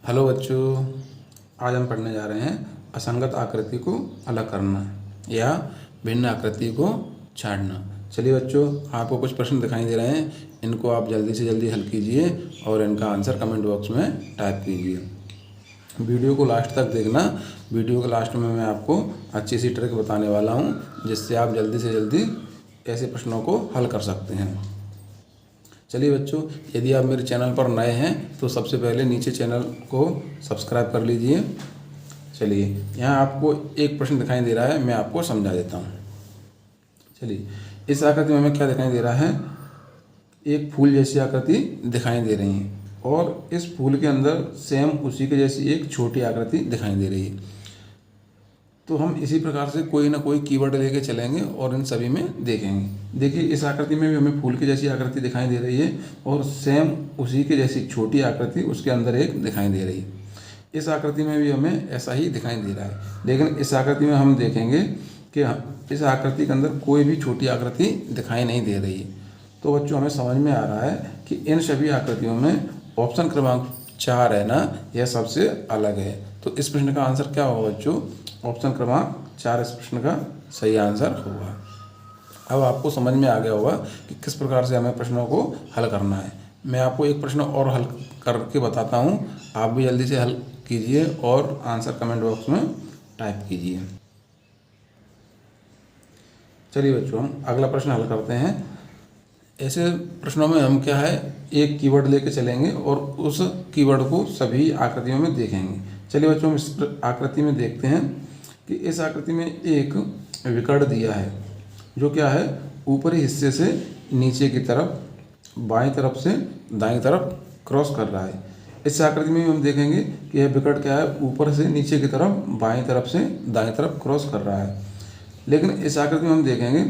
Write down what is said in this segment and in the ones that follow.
Hello बच्चों, आज हम पढ़ने जा रहे हैं असंगत आकृति को अलग करना या भिन्न आकृति को छांटना। चलिए बच्चों, आपको कुछ प्रश्न दिखाई दे रहे हैं, इनको आप जल्दी से जल्दी हल कीजिए और इनका आंसर कमेंट बॉक्स में टाइप कीजिए। वीडियो को लास्ट तक देखना। वीडियो के लास्ट में मैं आपको अच्छी सी ट्रिक बताने वाला हूँ, जिससे आप जल्दी से जल्दी ऐसे प्रश्नों को हल कर सकते हैं। चलिए बच्चों, यदि आप मेरे चैनल पर नए हैं तो सबसे पहले नीचे चैनल को सब्सक्राइब कर लीजिए। चलिए, यहाँ आपको एक प्रश्न दिखाई दे रहा है, मैं आपको समझा देता हूँ। चलिए, इस आकृति में हमें क्या दिखाई दे रहा है? एक फूल जैसी आकृति दिखाई दे रही है और इस फूल के अंदर सेम उसी के जैसी एक छोटी आकृति दिखाई दे रही है। तो हम इसी प्रकार से कोई ना कोई कीवर्ड लेके चलेंगे और इन सभी में देखेंगे। देखिए, इस आकृति में भी हमें फूल की जैसी आकृति दिखाई दे रही है और सेम उसी के जैसी छोटी आकृति उसके अंदर एक दिखाई दे रही है। इस आकृति में भी हमें ऐसा ही दिखाई दे रहा है, लेकिन इस आकृति में हम देखेंगे कि इस आकृति के अंदर कोई भी छोटी आकृति दिखाई नहीं दे रही है। तो बच्चों, हमें समझ में आ रहा है कि इन सभी आकृतियों में ऑप्शन क्रमांक 4 है ना, यह सबसे अलग है। तो इस प्रश्न का आंसर क्या होगा बच्चों? ऑप्शन क्रमांक 4 इस प्रश्न का सही आंसर होगा। अब आपको समझ में आ गया होगा कि किस प्रकार से हमें प्रश्नों को हल करना है। मैं आपको एक प्रश्न और हल करके बताता हूँ, आप भी जल्दी से हल कीजिए और आंसर कमेंट बॉक्स में टाइप कीजिए। चलिए बच्चों, हम अगला प्रश्न हल करते हैं। ऐसे प्रश्नों में हम क्या है, एक कीवर्ड लेके चलेंगे और उस कीवर्ड को सभी आकृतियों में देखेंगे। चलिए बच्चों, हम इस आकृति में देखते हैं कि इस आकृति में एक विकर्ण दिया है, जो क्या है, ऊपरी हिस्से से नीचे की तरफ बाईं तरफ से दाईं तरफ क्रॉस कर रहा है। इस आकृति में हम देखेंगे कि यह विकर्ण क्या है, ऊपर से नीचे की तरफ बाईं तरफ से दाईं तरफ क्रॉस कर रहा है। लेकिन इस आकृति में हम देखेंगे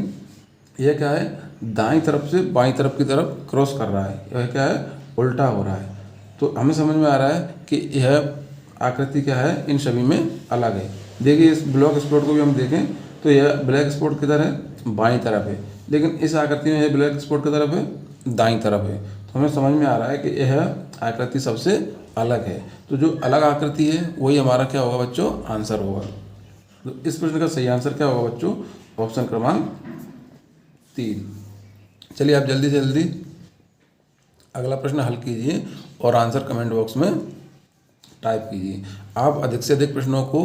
यह क्या है, दाईं तरफ से बाईं तरफ की तरफ क्रॉस कर रहा है। यह क्या है, उल्टा हो रहा है। तो हमें समझ में आ रहा है कि यह आकृति क्या है, इन सभी में अलग है। देखिए, इस ब्लॉक स्पॉट को भी हम देखें तो यह ब्लैक स्पॉट किधर है, बाईं तरफ है, लेकिन इस आकृति में यह ब्लैक स्पॉट की तरफ है, दाईं तरफ है। तो हमें समझ में आ रहा है कि यह आकृति सबसे अलग है। तो जो अलग आकृति है वही हमारा क्या होगा बच्चों, आंसर होगा। तो इस प्रश्न का सही आंसर क्या होगा बच्चों? ऑप्शन क्रमांक 3। चलिए, आप जल्दी से जल्दी अगला प्रश्न हल कीजिए और आंसर कमेंट बॉक्स में टाइप कीजिए। आप अधिक से अधिक प्रश्नों को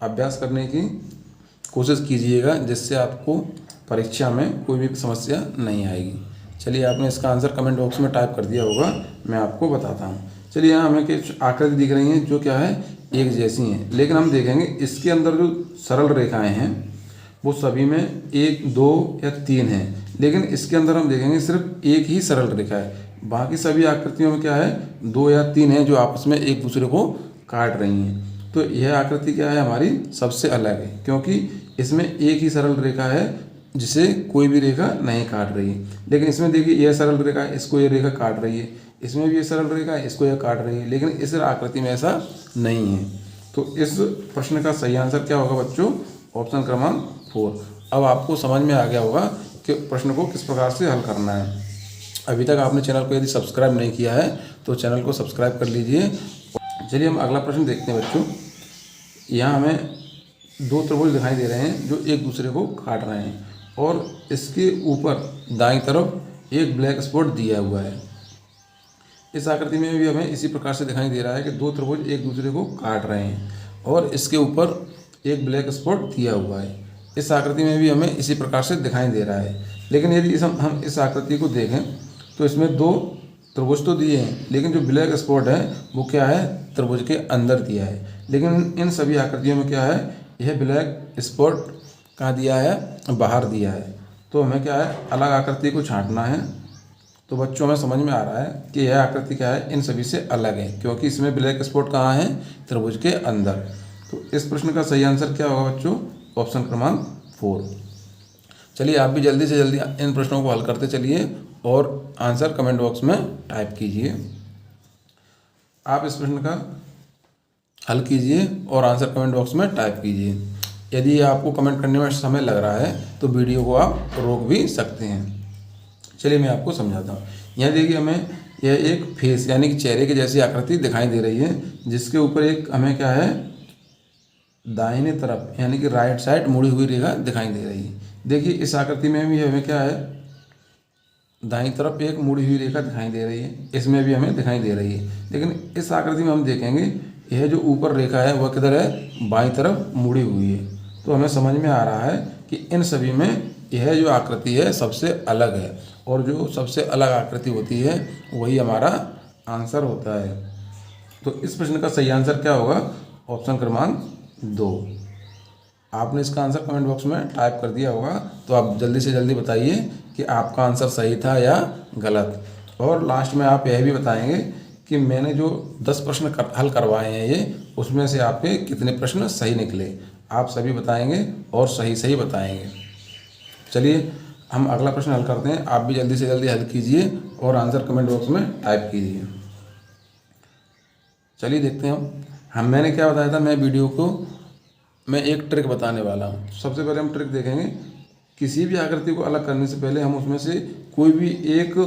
अभ्यास करने की कोशिश कीजिएगा, जिससे आपको परीक्षा में कोई भी समस्या नहीं आएगी। चलिए, आपने इसका आंसर कमेंट बॉक्स में टाइप कर दिया होगा, मैं आपको बताता हूँ। चलिए, यहाँ हमें कुछ आकृति दिख रही हैं जो क्या है, एक जैसी हैं, लेकिन हम देखेंगे इसके अंदर जो सरल रेखाएँ हैं वो सभी में 1, 2 या 3 हैं, लेकिन इसके अंदर हम देखेंगे सिर्फ एक ही सरल रेखा है। बाकी सभी आकृतियों में क्या है, 2 या 3 हैं जो आपस में एक दूसरे को काट रही हैं। तो यह आकृति क्या है, हमारी सबसे अलग है, क्योंकि इसमें एक ही सरल रेखा है जिसे कोई भी रेखा नहीं काट रही है। लेकिन इसमें देखिए, यह सरल रेखा है, इसको यह रेखा काट रही है, इसमें भी ये सरल रेखा है, इसको यह काट रही है, लेकिन इस आकृति में ऐसा नहीं है। तो इस प्रश्न का सही आंसर क्या होगा बच्चों? ऑप्शन क्रमांक 4। अब आपको समझ में आ गया होगा कि प्रश्न को किस प्रकार से हल करना है। अभी तक आपने चैनल को यदि सब्सक्राइब नहीं किया है तो चैनल को सब्सक्राइब कर लीजिए। चलिए, हम अगला प्रश्न देखते हैं बच्चों। यहाँ हमें 2 त्रिभुज दिखाई दे रहे हैं जो एक दूसरे को काट रहे हैं और इसके ऊपर दाईं तरफ एक ब्लैक स्पॉट दिया हुआ है। इस आकृति में भी हमें इसी प्रकार से दिखाई दे रहा है कि 2 त्रिभुज एक दूसरे को काट रहे हैं और इसके ऊपर एक ब्लैक स्पॉट दिया हुआ है। इस आकृति में भी हमें इसी प्रकार से दिखाई दे रहा है, लेकिन यदि हम इस आकृति को देखें तो इसमें 2 त्रिभुज तो दिए हैं, लेकिन जो ब्लैक स्पॉट है वो क्या है, त्रिभुज के अंदर दिया है। लेकिन इन सभी आकृतियों में क्या है, यह ब्लैक स्पॉट कहाँ दिया है, बाहर दिया है। तो हमें क्या है, अलग आकृति को छांटना है। तो बच्चों, हमें समझ में आ रहा है कि यह आकृति क्या है, इन सभी से अलग है, क्योंकि इसमें ब्लैक स्पॉट कहाँ है, त्रिभुज के अंदर। तो इस प्रश्न का सही आंसर क्या होगा बच्चों? ऑप्शन क्रमांक 4। चलिए, आप भी जल्दी से जल्दी इन प्रश्नों को हल करते चलिए और आंसर कमेंट बॉक्स में टाइप कीजिए। आप इस प्रश्न का हल कीजिए और आंसर कमेंट बॉक्स में टाइप कीजिए। यदि आपको कमेंट करने में समय लग रहा है तो वीडियो को आप रोक भी सकते हैं। चलिए, मैं आपको समझाता हूँ। यहाँ देखिए, हमें यह एक फेस यानी कि चेहरे की जैसी आकृति दिखाई दे रही है, जिसके ऊपर एक हमें क्या है, दाहिने तरफ यानी कि राइट साइड मुड़ी हुई रेखा दिखाई दे रही है। देखिए इस आकृति में भी हमें क्या है, दाईं तरफ एक मुड़ी हुई रेखा दिखाई दे रही है, इसमें भी हमें दिखाई दे रही है। लेकिन इस आकृति में हम देखेंगे यह जो ऊपर रेखा है वह किधर है, बाईं तरफ मुड़ी हुई है। तो हमें समझ में आ रहा है कि इन सभी में यह जो आकृति है सबसे अलग है, और जो सबसे अलग आकृति होती है वही हमारा आंसर होता है। तो इस प्रश्न का सही आंसर क्या होगा, ऑप्शन क्रमांक 2। आपने इसका आंसर कमेंट बॉक्स में टाइप कर दिया होगा, तो आप जल्दी से जल्दी बताइए कि आपका आंसर सही था या गलत। और लास्ट में आप यह भी बताएंगे कि मैंने जो 10 प्रश्न हल करवाए हैं ये, उसमें से आपके कितने प्रश्न सही निकले, आप सभी बताएंगे और सही सही बताएंगे। चलिए हम अगला प्रश्न हल करते हैं। आप भी जल्दी से जल्दी हल कीजिए और आंसर कमेंट बॉक्स में टाइप कीजिए। चलिए देखते हैं हम मैंने क्या बताया था, मैं एक ट्रिक बताने वाला हूँ। सबसे पहले हम ट्रिक देखेंगे, किसी भी आकृति को अलग करने से पहले हम उसमें से कोई भी एक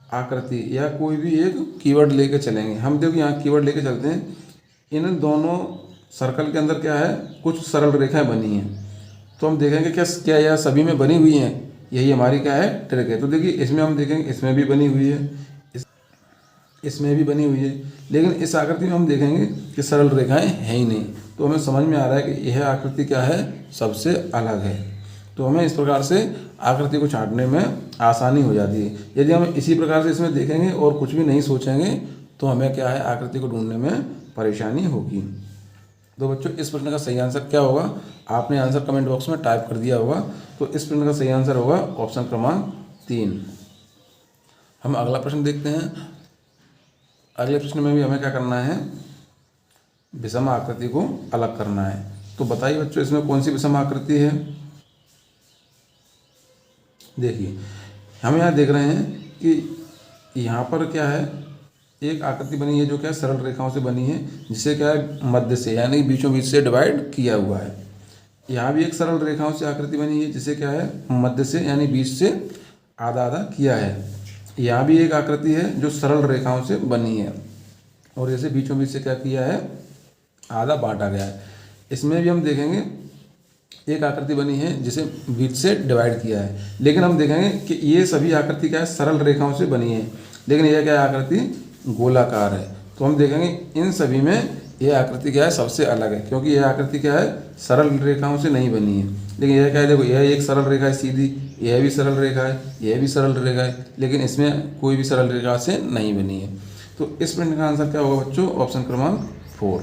आकृति या कोई भी एक कीवर्ड लेके चलेंगे। हम देखो यहाँ कीवर्ड लेके चलते हैं। इन दोनों सर्कल के अंदर क्या है, कुछ सरल रेखाएं बनी हैं, तो हम देखेंगे क्या यह सभी में बनी हुई हैं, यही हमारी क्या है, ट्रिक है। तो देखिए इसमें हम देखेंगे इसमें भी बनी हुई है, इसमें भी बनी हुई है, लेकिन इस आकृति में हम देखेंगे कि सरल रेखाएं हैं ही नहीं। तो हमें समझ में आ रहा है कि यह आकृति क्या है, सबसे अलग है। तो हमें इस प्रकार से आकृति को छांटने में आसानी हो जाती है। यदि हम इसी प्रकार से इसमें देखेंगे और कुछ भी नहीं सोचेंगे तो हमें क्या है, आकृति को ढूंढने में परेशानी होगी। तो बच्चों इस प्रश्न का सही आंसर क्या होगा, आपने आंसर कमेंट बॉक्स में टाइप कर दिया होगा। तो इस प्रश्न का सही आंसर होगा ऑप्शन क्रमांक 3। हम अगला प्रश्न देखते हैं। अगले प्रश्न में भी हमें क्या करना है, विषम आकृति को अलग करना है। तो बताइए बच्चों इसमें कौन सी विषम आकृति है। देखिए हम यहाँ देख रहे हैं कि यहाँ पर क्या है, एक आकृति बनी है जो क्या है, सरल रेखाओं से बनी है, जिसे क्या है, मध्य से यानी बीचों बीच से डिवाइड किया हुआ है। यहाँ भी एक सरल रेखाओं से आकृति बनी है, जिसे क्या है, मध्य से यानी बीच से आधा आधा किया है। यहाँ भी एक आकृति है जो सरल रेखाओं से बनी है और जैसे बीचों बीच से क्या किया है, आधा बांटा गया है। इसमें भी हम देखेंगे एक आकृति बनी है जिसे बीच से डिवाइड किया है, लेकिन हम देखेंगे कि ये सभी आकृति क्या है, सरल रेखाओं से बनी है, लेकिन यह क्या है, आकृति गोलाकार है। तो हम देखेंगे इन सभी में यह आकृति क्या है, सबसे अलग है, क्योंकि यह आकृति क्या है, सरल रेखाओं से नहीं बनी है। लेकिन यह क्या है, देखो यह एक सरल रेखा है सीधी, यह भी सरल रेखा है, यह भी सरल रेखा है, लेकिन इसमें कोई भी सरल रेखा से नहीं बनी है। तो इस प्रश्न का आंसर क्या होगा बच्चों, ऑप्शन क्रमांक 4।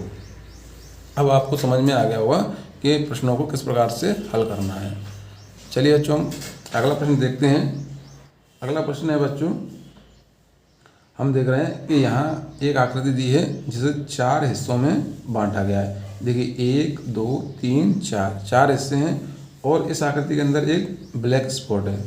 अब आपको समझ में आ गया होगा कि प्रश्नों को किस प्रकार से हल करना है। चलिए बच्चों हम अगला प्रश्न देखते हैं। अगला प्रश्न है बच्चों, हम देख रहे हैं कि यहाँ एक आकृति दी है जिसे 4 हिस्सों में बांटा गया है। देखिए 1 2 3 4 हिस्से हैं और इस आकृति के अंदर एक ब्लैक स्पॉट है।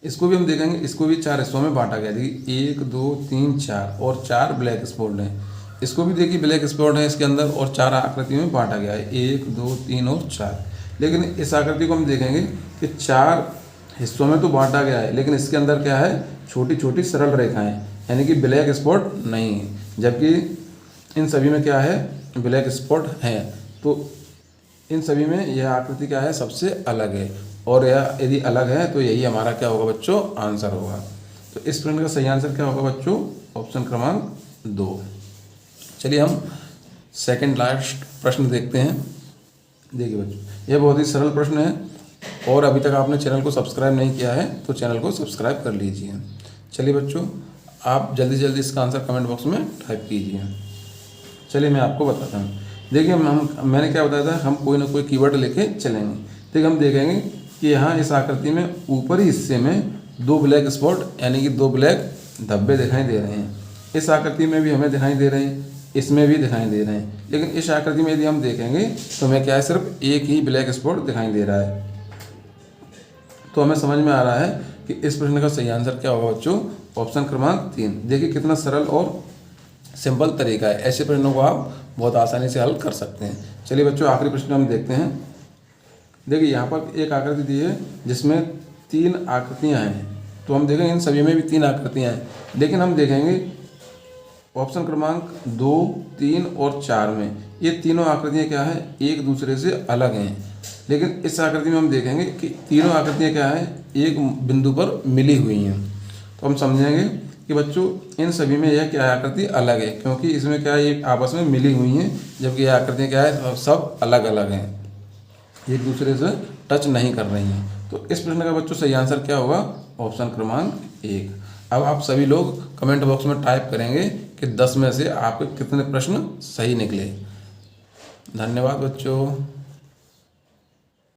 इसको भी हम देखेंगे, इसको भी 4 हिस्सों में बांटा गया है। देखिए 1 2 3 4 और 4 ब्लैक स्पॉट हैं। इसको भी देखिए ब्लैक स्पॉट है इसके अंदर और 4 आकृतियों में बांटा गया है, 1 2 3 और 4। लेकिन इस आकृति को हम देखेंगे कि 4 हिस्सों में तो बांटा गया है, लेकिन इसके अंदर क्या है, छोटी छोटी सरल रेखाएं, यानी कि ब्लैक स्पॉट नहीं है, जबकि इन सभी में क्या है, ब्लैक स्पॉट है। तो इन सभी में यह आकृति क्या है, सबसे अलग है, और यह यदि अलग है तो यही हमारा क्या होगा बच्चों, आंसर होगा। तो इस प्रश्न का सही आंसर क्या होगा बच्चों, ऑप्शन क्रमांक 2। चलिए हम सेकंड लास्ट प्रश्न देखते हैं। देखिए बच्चों यह बहुत ही सरल प्रश्न है और अभी तक आपने चैनल को सब्सक्राइब नहीं किया है तो चैनल को सब्सक्राइब कर लीजिए। चलिए बच्चों आप जल्दी जल्दी इसका आंसर कमेंट बॉक्स में टाइप कीजिए। चलिए मैं आपको बताता हूँ। देखिए मैंने क्या बताया था, हम कोई ना कोई कीवर्ड लेके चलेंगे। देखिए हम देखेंगे कि यहाँ इस आकृति में ऊपरी हिस्से में 2 ब्लैक स्पॉट यानी कि 2 ब्लैक धब्बे दिखाई दे रहे हैं। इस आकृति में भी हमें दिखाई दे रहे हैं, इसमें भी दिखाई दे रहे हैं, लेकिन इस आकृति में यदि हम देखेंगे तो हमें क्या है, सिर्फ एक ही ब्लैक स्पॉट दिखाई दे रहा है। तो हमें समझ में आ रहा है कि इस प्रश्न का सही आंसर क्या होगा बच्चों, ऑप्शन क्रमांक 3। देखिए कितना सरल और सिंपल तरीका है, ऐसे प्रश्नों को आप बहुत आसानी से हल कर सकते हैं। चलिए बच्चों आखिरी प्रश्न हम देखते हैं। देखिए यहाँ पर एक आकृति दी है जिसमें 3 आकृतियाँ हैं, तो तो हम देखेंगे इन सभी में भी 3 आकृतियाँ हैं, लेकिन हम देखेंगे ऑप्शन क्रमांक 2, 3 और 4 में ये तीनों आकृतियाँ क्या है, एक दूसरे से अलग हैं। लेकिन इस आकृति में हम देखेंगे कि तीनों आकृतियाँ क्या है, एक बिंदु पर मिली हुई हैं। तो हम समझेंगे कि बच्चों इन सभी में यह क्या आकृति अलग है, क्योंकि इसमें क्या है, ये आपस में मिली हुई हैं, जबकि यह आकृतियाँ क्या है, सब अलग अलग हैं, एक दूसरे से टच नहीं कर रही हैं। तो इस प्रश्न का बच्चों सही आंसर क्या होगा, ऑप्शन क्रमांक 1। अब आप सभी लोग कमेंट बॉक्स में टाइप करेंगे कि 10 में से आपके कितने प्रश्न सही निकले। धन्यवाद बच्चों।